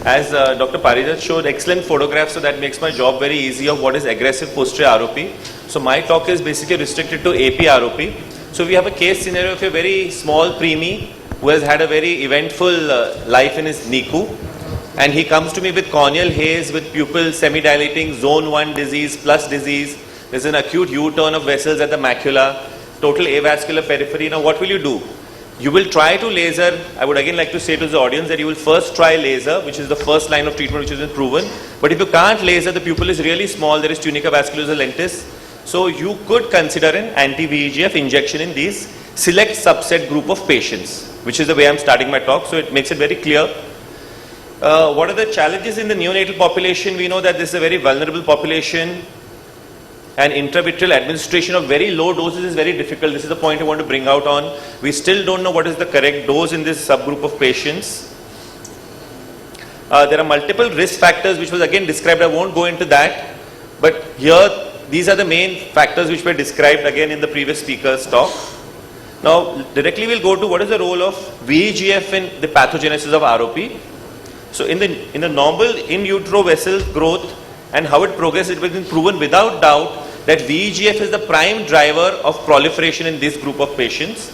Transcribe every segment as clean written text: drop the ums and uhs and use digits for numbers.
As Dr. Parijat showed excellent photographs, so that makes my job very easy of what is aggressive posterior ROP. So my talk is basically restricted to AP-ROP. So we have a case scenario of a very small preemie who has had a very eventful life in his NICU, and he comes to me with corneal haze, with pupil semi-dilating, zone 1 disease plus disease. There's an acute U-turn of vessels at the macula, total avascular periphery. Now what will you do? You will try to laser. I would again like to say to the audience that you will first try laser, which is the first line of treatment which has been proven. But if you can't laser, the pupil is really small, there is tunica vasculosa lentis. So you could consider an anti-VEGF injection in these select subset group of patients, which is the way I'm starting my talk. So it makes it very clear. What are the challenges in the neonatal population? We know that this is a very vulnerable population, and intravitreal administration of very low doses is very difficult. This is the point I want to bring out on. We still don't know what is the correct dose in this subgroup of patients. There are multiple risk factors which was again described. I won't go into that. But here, these are the main factors which were described again in the previous speaker's talk. Now, directly we'll go to what is the role of VEGF in the pathogenesis of ROP. So in the normal in utero vessel growth and how it progresses, it has been proven without doubt that VEGF is the prime driver of proliferation in this group of patients.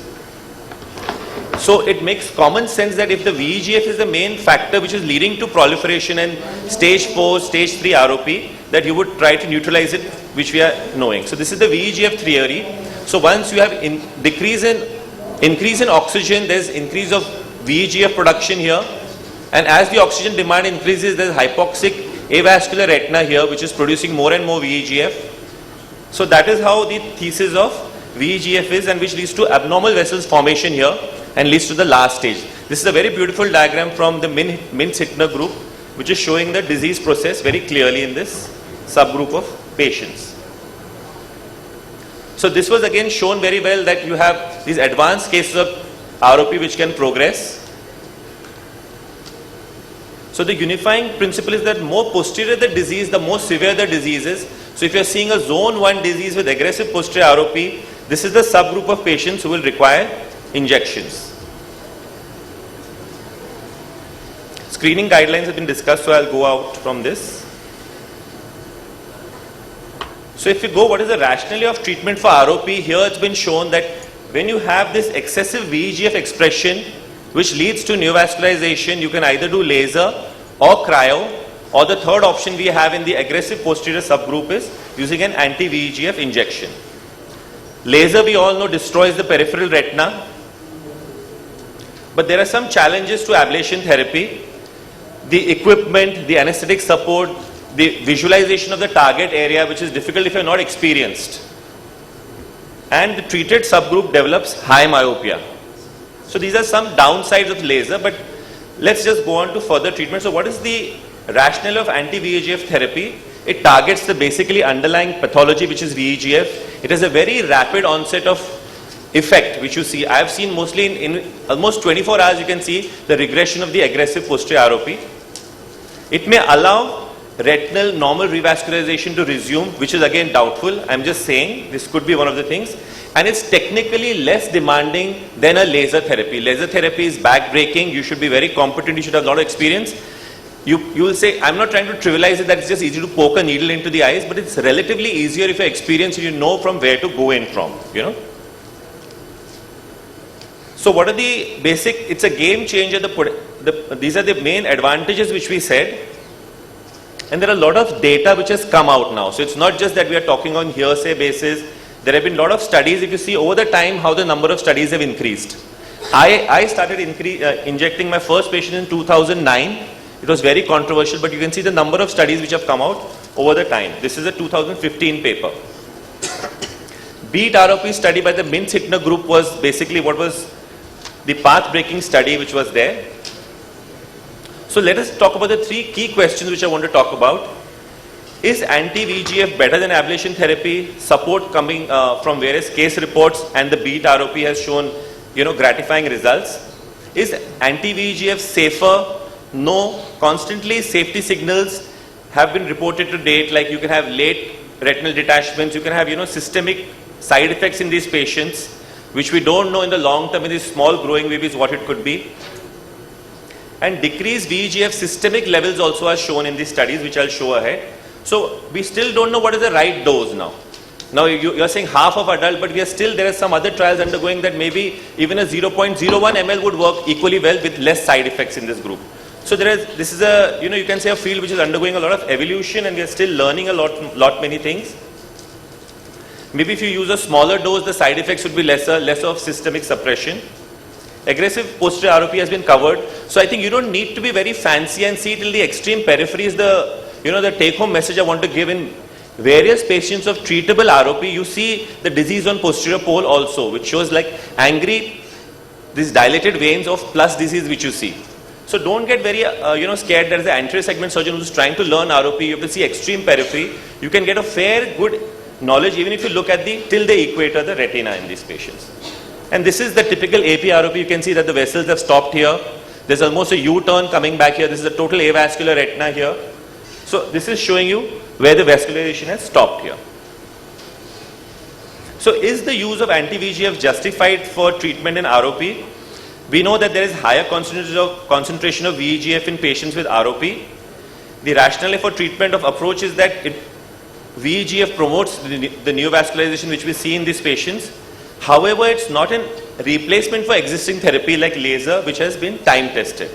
So it makes common sense that if the VEGF is the main factor which is leading to proliferation in stage 4, stage 3 ROP, that you would try to neutralize it, which we are knowing. So this is the VEGF theory. So once you have increase in oxygen, there is increase of VEGF production here. And as the oxygen demand increases, there is hypoxic avascular retina here, which is producing more and more VEGF. So that is how the thesis of VEGF is, and which leads to abnormal vessels formation here and leads to the last stage. This is a very beautiful diagram from the Mintz-Hittner group, which is showing the disease process very clearly in this subgroup of patients. So this was again shown very well that you have these advanced cases of ROP which can progress. So the unifying principle is that more posterior the disease, the more severe the disease is. So if you are seeing a zone 1 disease with aggressive posterior ROP, this is the subgroup of patients who will require injections. Screening guidelines have been discussed, so I'll go out from this. So if you go, what is the rationale of treatment for ROP? Here it's been shown that when you have this excessive VEGF expression, which leads to neovascularization, you can either do laser or cryo, or the third option we have in the aggressive posterior subgroup is using an anti-VEGF injection. Laser, we all know, destroys the peripheral retina, but there are some challenges to ablation therapy. The equipment, the anesthetic support, the visualization of the target area, which is difficult if you are not experienced, and the treated subgroup develops high myopia. So these are some downsides of laser, but let's just go on to further treatment. So what is the rationale of anti-VEGF therapy? It targets the basically underlying pathology, which is VEGF. It has a very rapid onset of effect, which you see. I have seen mostly in almost 24 hours, you can see the regression of the aggressive posterior ROP. It may allow retinal normal revascularization to resume, which is again doubtful. I'm just saying this could be one of the things. And it's technically less demanding than a laser therapy. Laser therapy is back-breaking. You should be very competent. You should have a lot of experience. You will say, I'm not trying to trivialize it, that it's just easy to poke a needle into the eyes, but it's relatively easier if you're experienced and you know from where to go in from, you know. So what are the basic, it's a game changer. These are the main advantages which we said. And there are a lot of data which has come out now. So it's not just that we are talking on hearsay basis. There have been a lot of studies. If you see over the time how the number of studies have increased. I started injecting my first patient in 2009. It was very controversial, but you can see the number of studies which have come out over the time. This is a 2015 paper. ROP study by the Mintz-Hittner group was basically what was the path-breaking study which was there. So let us talk about the three key questions which I want to talk about. Is anti-VEGF better than ablation therapy? Support coming from various case reports, and the ROP has shown, gratifying results. Is anti-VEGF safer? No. Constantly safety signals have been reported to date, like you can have late retinal detachments, you can have systemic side effects in these patients, which we don't know in the long term in these small growing babies what it could be. and decreased VEGF systemic levels also are shown in these studies, which I'll show ahead. So we still don't know what is the right dose now. Now you're saying half of adult, but there are some other trials undergoing that maybe even a 0.01 ml would work equally well with less side effects in this group. So this is a, you can say a field which is undergoing a lot of evolution, and we are still learning a lot many things. Maybe if you use a smaller dose, the side effects would be less of systemic suppression. Aggressive posterior ROP has been covered. So I think you don't need to be very fancy and see till the extreme periphery is the take home message I want to give. In various patients of treatable ROP, you see the disease on posterior pole also, which shows like these dilated veins of plus disease which you see. So don't get very scared. There is an anterior segment surgeon who's trying to learn ROP. You have to see extreme periphery. You can get a fair good knowledge even if you look at till the equator, the retina in these patients. And this is the typical AP-ROP. You can see that the vessels have stopped here. There's almost a U-turn coming back here. This is a total avascular retina here. So this is showing you where the vascularization has stopped here. So is the use of anti-VEGF justified for treatment in ROP? We know that there is higher concentration of VEGF in patients with ROP. The rationale for treatment of approach is that VEGF promotes the neovascularization which we see in these patients. However, it's not a replacement for existing therapy like laser, which has been time tested.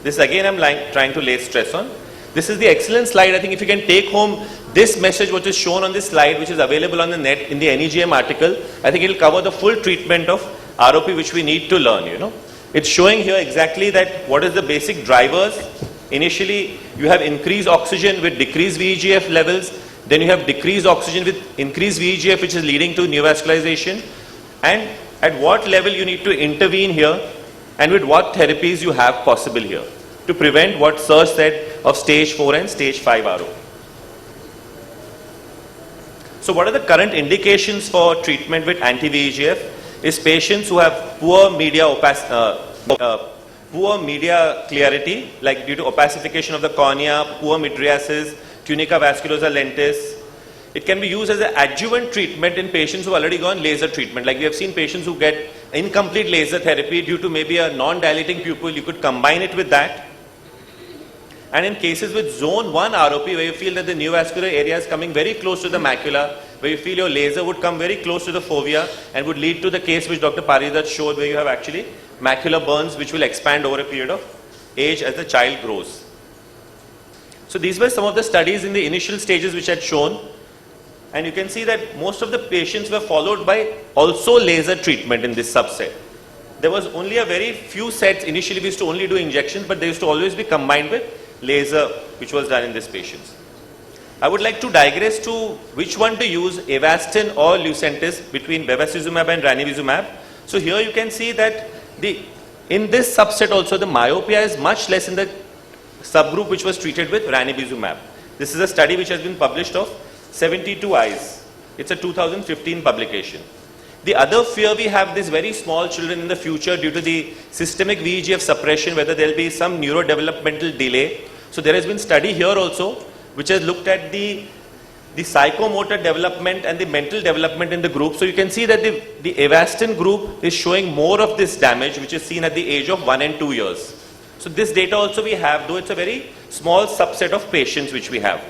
This again I'm trying to lay stress on. This is the excellent slide. I think if you can take home this message which is shown on this slide, which is available on the net in the NEJM article, I think it will cover the full treatment of ROP which we need to learn. It's showing here exactly that what is the basic drivers. Initially, you have increased oxygen with decreased VEGF levels. Then you have decreased oxygen with increased VEGF, which is leading to neovascularization. And at what level you need to intervene here, and with what therapies you have possible here to prevent what Sir said of stage 4 and stage 5 RO. So what are the current indications for treatment with anti-VEGF? Is patients who have poor media clarity, like due to opacification of the cornea, poor mydriasis, tunica vasculosa lentis. It can be used as an adjuvant treatment in patients who have already gone laser treatment. Like we have seen patients who get incomplete laser therapy due to maybe a non-dilating pupil. You could combine it with that. And in cases with zone 1 ROP, where you feel that the neovascular area is coming very close to the macula, where you feel your laser would come very close to the fovea and would lead to the case which Dr. Paridat showed, where you have actually macular burns which will expand over a period of age as the child grows. So these were some of the studies in the initial stages which had shown. And you can see that most of the patients were followed by also laser treatment in this subset. There was only a very few sets. Initially we used to only do injections, but they used to always be combined with laser, which was done in these patients. I would like to digress to which one to use, Avastin or Lucentis, between Bevacizumab and Ranibizumab. So here you can see that in this subset also the myopia is much less in the subgroup which was treated with Ranibizumab. This is a study which has been published of 72 eyes. It's a 2015 publication. The other fear we have these very small children in the future due to the systemic VEGF suppression, whether there will be some neurodevelopmental delay. So there has been study here also which has looked at the psychomotor development and the mental development in the group. So you can see that the Avastin group is showing more of this damage which is seen at the age of 1 and 2 years. So this data also we have, though it's a very small subset of patients which we have.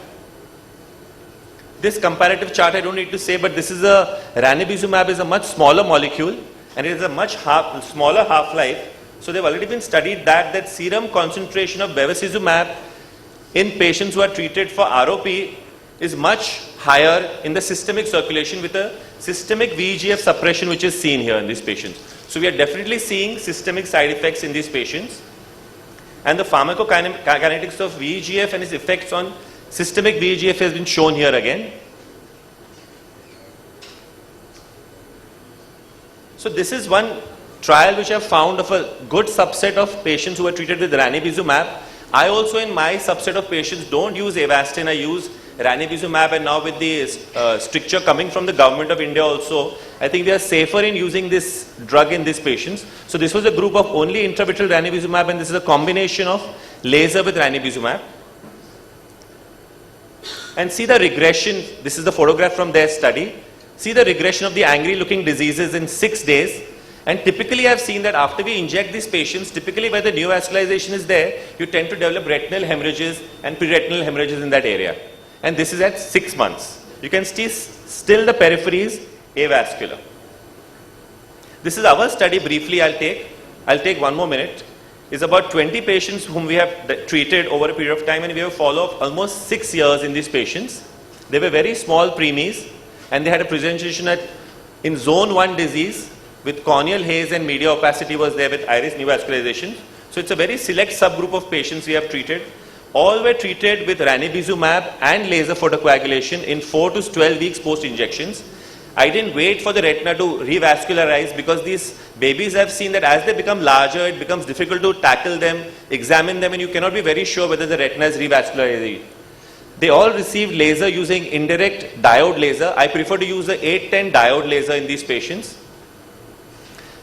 This comparative chart I don't need to say, but this is Ranibizumab is a much smaller molecule and it is a much smaller half-life. So they've already been studied that serum concentration of Bevacizumab in patients who are treated for ROP is much higher in the systemic circulation with a systemic VEGF suppression which is seen here in these patients. So we are definitely seeing systemic side effects in these patients. And the pharmacokinetics of VEGF and its effects on systemic VEGF has been shown here again. So this is one trial which I have found of a good subset of patients who are treated with Ranibizumab. I also in my subset of patients don't use Avastin, I use Ranibizumab, and now with the stricture coming from the government of India also, I think we are safer in using this drug in these patients. So this was a group of only intravitreal Ranibizumab, and this is a combination of laser with Ranibizumab. And see the regression. This is the photograph from their study. See the regression of the angry looking diseases in 6 days. And typically I've seen that after we inject these patients, typically where the neovascularization is there, you tend to develop retinal hemorrhages and preretinal hemorrhages in that area. And this is at 6 months. You can see still the periphery is avascular. This is our study briefly. I'll take 1 more minute. It's about 20 patients whom we have treated over a period of time, and we have followed almost 6 years in these patients. They were very small preemies, and they had a presentation in zone 1 disease with corneal haze and media opacity was there with iris neovascularization. So it's a very select subgroup of patients we have treated. All were treated with Ranibizumab and laser photocoagulation in 4 to 12 weeks post injections. I didn't wait for the retina to revascularize because these babies have seen that as they become larger, it becomes difficult to tackle them, examine them, and you cannot be very sure whether the retina is revascularized. They all received laser using indirect diode laser. I prefer to use the 810 diode laser in these patients.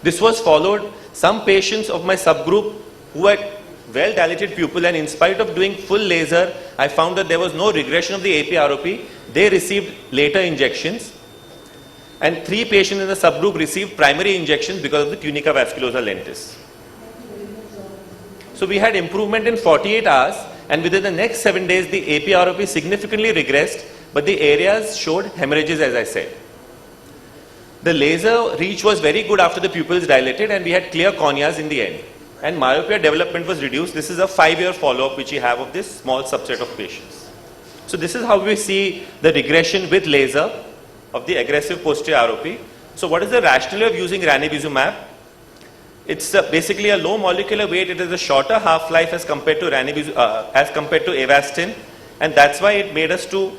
This was followed, some patients of my subgroup who had well dilated pupil, and in spite of doing full laser, I found that there was no regression of the AP-ROP. They received later injections. And 3 patients in the subgroup received primary injections because of the tunica vasculosa lentis. So we had improvement in 48 hours, and within the next 7 days, the AP-ROP significantly regressed, but the areas showed hemorrhages, as I said. The laser reach was very good after the pupils dilated, and we had clear corneas in the end. And myopia development was reduced. This is a 5-year follow-up which we have of this small subset of patients. So this is how we see the regression with laser of the aggressive posterior ROP. So what is the rationale of using Ranibizumab? It's basically a low molecular weight. It is a shorter half-life as compared to Avastin, and that's why it made us to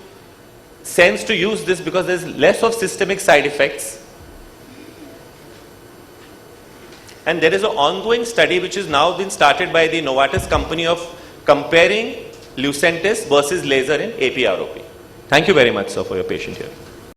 sense to use this, because there's less of systemic side effects. And there is an ongoing study which has now been started by the Novartis company of comparing Lucentis versus laser in AP-ROP. Thank you very much, sir, for your patience here.